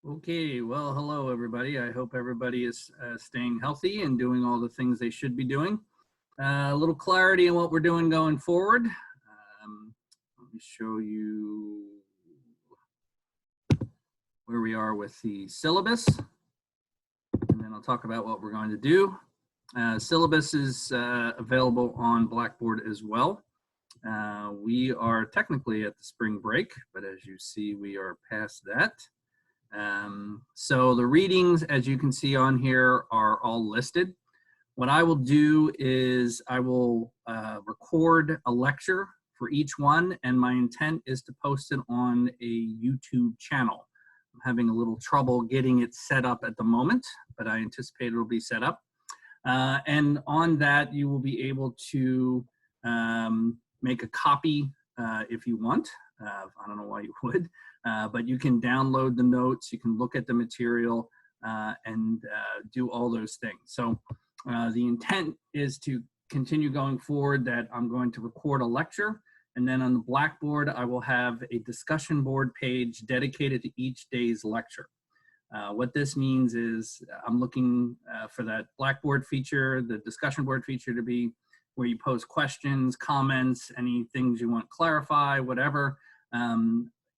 Okay, well, hello everybody. I hope everybody is staying healthy and doing all the things they should be doing. A little clarity on what we're doing going forward. Let me show you where we are with the syllabus, and then I'll talk about what we're going to do. Syllabus is available on Blackboard as well. We are technically at the spring break, but as you see, we are past that. So the readings, as you can see on here, are all listed. What I will do is I will record a lecture for each one, and my intent is to post it on a YouTube channel. I'm having a little trouble getting it set up at the moment, but I anticipate it'll be set up. And on that, you will be able to make a copy if you want. I don't know why you would. But you can download the notes, you can look at the material, and do all those things. So the intent is to continue going forward that I'm going to record a lecture, and then on the Blackboard, I will have a discussion board page dedicated to each day's lecture. What this means is I'm looking for that Blackboard feature, the discussion board feature, to be where you post questions, comments, any things you want to clarify, whatever.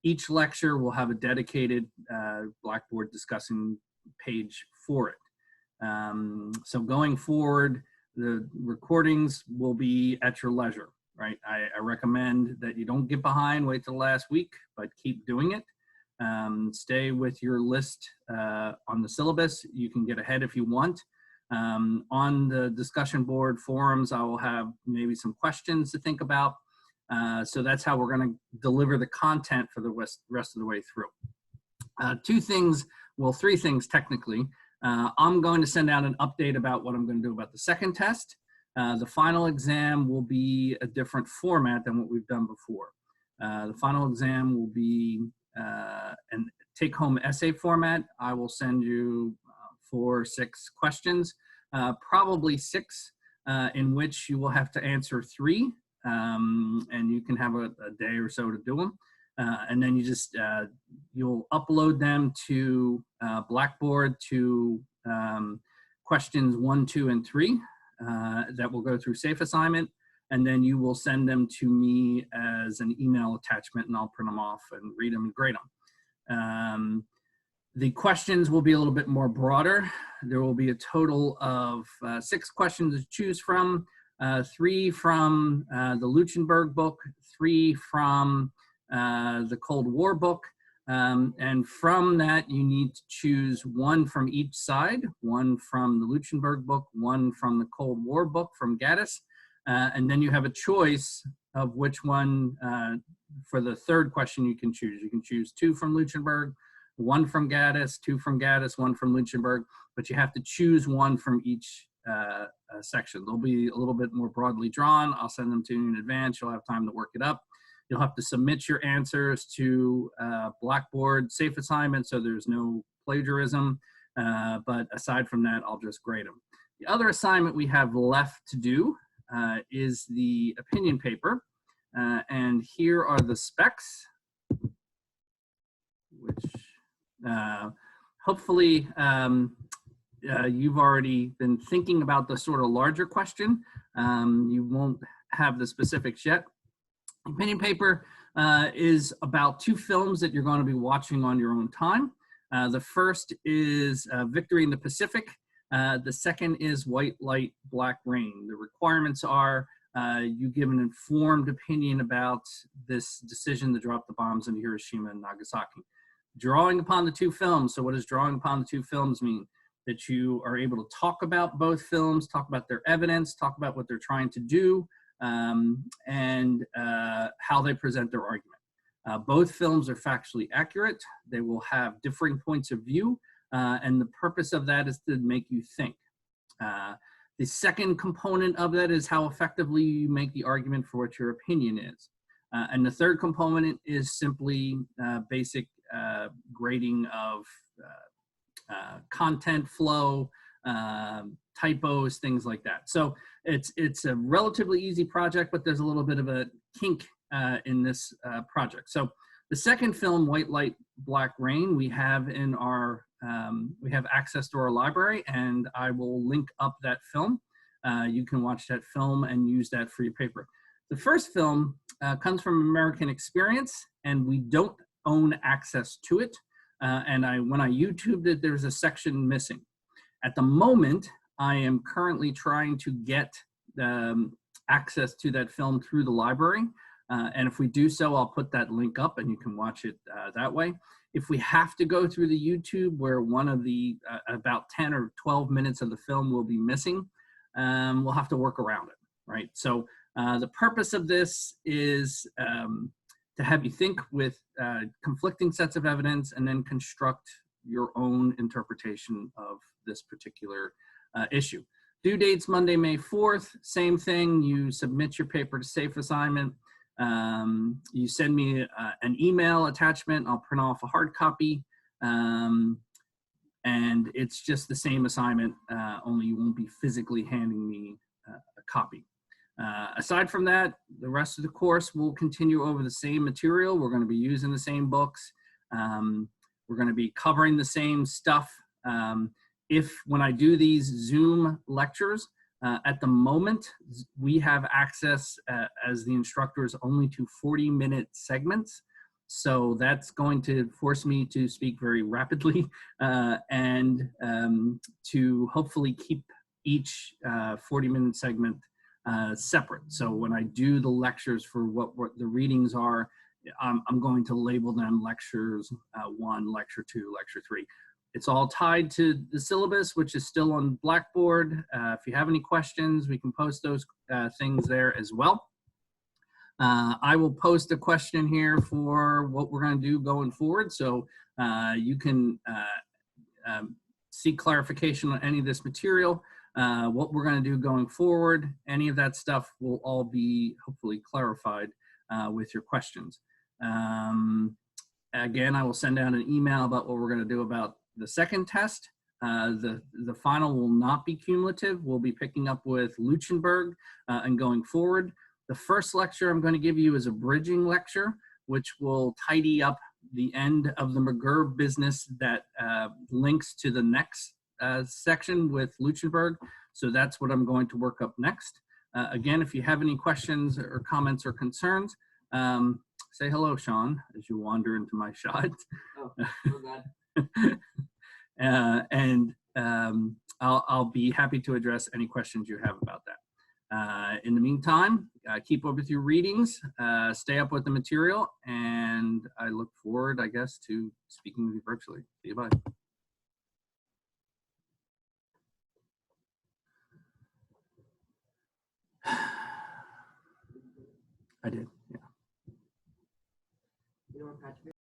Each lecture will have a dedicated Blackboard discussing page for it. So going forward, the recordings will be at your leisure, right? I recommend that you don't get behind, wait till the last week, but keep doing it. Stay with your list on the syllabus. You can get ahead if you want. On the discussion board forums, I will have maybe some questions to think about. So that's how we're going to deliver the content for the rest of the way through. Three things technically. I'm going to send out an update about what I'm going to do about the second test. The final exam will be a different format than what we've done before. The final exam will be an take-home essay format. I will send you 4 or 6 questions, probably 6, in which you will have to answer 3. And you can have a day or so to do them. And then you just, you'll upload them to Blackboard to questions 1, 2, and 3 that will go through Safe Assignment. And then you will send them to me as an email attachment, and I'll print them off and read them and grade them. The questions will be a little bit more broader. There will be a total of 6 questions to choose from. 3 from the Luchenberg book, 3 from the Cold War book, and from that you need to choose 1 from each side, 1 from the Luchenberg book, 1 from the Cold War book from Gaddis, and then you have a choice of which one for the third question you can choose. You can choose 2 from Luchenberg, 1 from Gaddis, 2 from Gaddis, 1 from Luchenberg, but you have to choose 1 from each section. They'll be a little bit more broadly drawn. I'll send them to you in advance. You'll have time to work it up. You'll have to submit your answers to Blackboard Safe Assignment, so there's no plagiarism. But aside from that, I'll just grade them. The other assignment we have left to do is the opinion paper. And here are the specs, which hopefully you've already been thinking about the sort of larger question. You won't have the specifics yet. Opinion paper is about 2 films that you're going to be watching on your own time. The first is Victory in the Pacific. The second is White Light, Black Rain. The requirements are you give an informed opinion about this decision to drop the bombs in Hiroshima and Nagasaki. Drawing upon the 2 films. So what does drawing upon the 2 films mean? That you are able to talk about both films, talk about their evidence, talk about what they're trying to do, and how they present their argument. Both films are factually accurate. They will have differing points of view, and the purpose of that is to make you think. The second component of that is how effectively you make the argument for what your opinion is. And the third component is simply basic grading of content flow, typos, things like that. So it's a relatively easy project, but there's a little bit of a kink in this project. So The second film, White Light, Black Rain, we have in our, we have access to our library, and I will link up that film. You can watch that film and use that for your paper. The first film comes from American Experience, and we don't own access to it. And when I YouTubed it, there's a section missing. At the moment, I am currently trying to get access to that film through the library. And if we do so, I'll put that link up and you can watch it that way. If we have to go through the YouTube where one of the about 10 or 12 minutes of the film will be missing, we'll have to work around it, right? So the purpose of this is to have you think with conflicting sets of evidence and then construct your own interpretation of this particular issue. Due date's Monday, May 4th, same thing. You submit your paper to Safe Assignment. You send me an email attachment. I'll print off a hard copy. And it's just the same assignment, only you won't be physically handing me a copy. Aside from that, the rest of the course will continue over the same material. We're going to be using the same books. We're going to be covering the same stuff. When I do these Zoom lectures, at the moment, we have access as the instructors only to 40-minute segments. So that's going to force me to speak very rapidly and to hopefully keep each 40-minute segment separate. So when I do the lectures for what the readings are, I'm going to label them lectures 1, lecture 2, lecture 3. It's all tied to the syllabus, which is still on Blackboard. If you have any questions, we can post those things there as well. I will post a question here for what we're going to do going forward. So you can seek clarification on any of this material, what we're going to do going forward. Any of that stuff will all be hopefully clarified with your questions. Again, I will send out an email about what we're going to do about the second test. The final will not be cumulative. We'll be picking up with Luchenberg and going forward. The first lecture I'm going to give you is a bridging lecture, which will tidy up the end of the McGurr business that links to the next section with Luchenberg. So that's what I'm going to work up next. Again, if you have any questions or comments or concerns, say hello, Sean, as you wander into my shot. Oh, God. I'll be happy to address any questions you have about that. In the meantime, keep up with your readings, stay up with the material, and I look forward, I guess, to speaking with you virtually. See you, bye. I did, yeah. You know what, Patrick?